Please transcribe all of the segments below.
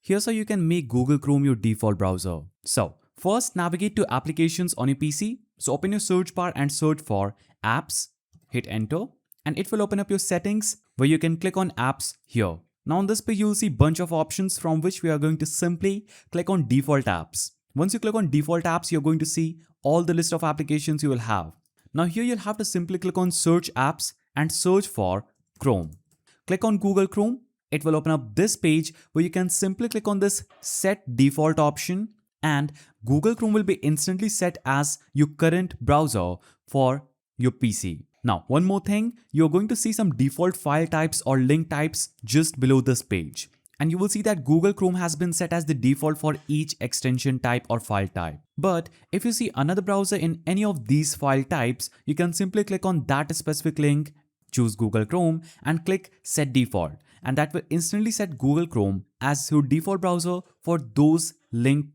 Here's how you can make Google Chrome your default browser. So first navigate to applications on your PC. So open your search bar and search for apps, hit enter, and it will open up your settings where you can click on apps here. Now on this page you will see bunch of options from which we are going to simply click on default apps. Once you click on default apps, you're going to see all the list of applications you will have. Now here you'll have to simply click on search apps and search for Chrome. Click on Google Chrome. It will open up this page where you can simply click on this set default option and Google Chrome will be instantly set as your current browser for your PC. Now, one more thing, you're going to see some default file types or link types just below this page. And you will see that Google Chrome has been set as the default for each extension type or file type. But if you see another browser in any of these file types, you can simply click on that specific link, choose Google Chrome and click set default. And that will instantly set Google Chrome as your default browser for those link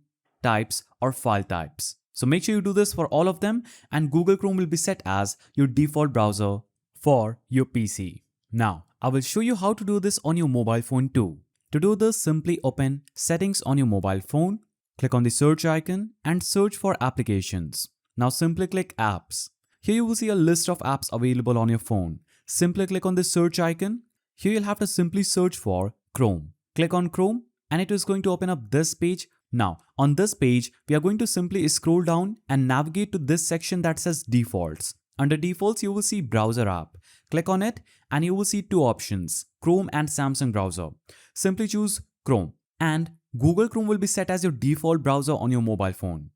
types or file types. So make sure you do this for all of them and Google Chrome will be set as your default browser for your PC. Now, I will show you how to do this on your mobile phone too. To do this, simply open Settings on your mobile phone, click on the search icon and search for Applications. Now simply click Apps. Here you will see a list of apps available on your phone. Simply click on the search icon. Here you'll have to simply search for Chrome. Click on Chrome and it is going to open up this page. Now on this page, we are going to simply scroll down and navigate to this section that says Defaults. Under Defaults, you will see Browser app. Click on it and you will see two options, Chrome and Samsung browser. Simply choose Chrome and Google Chrome will be set as your default browser on your mobile phone.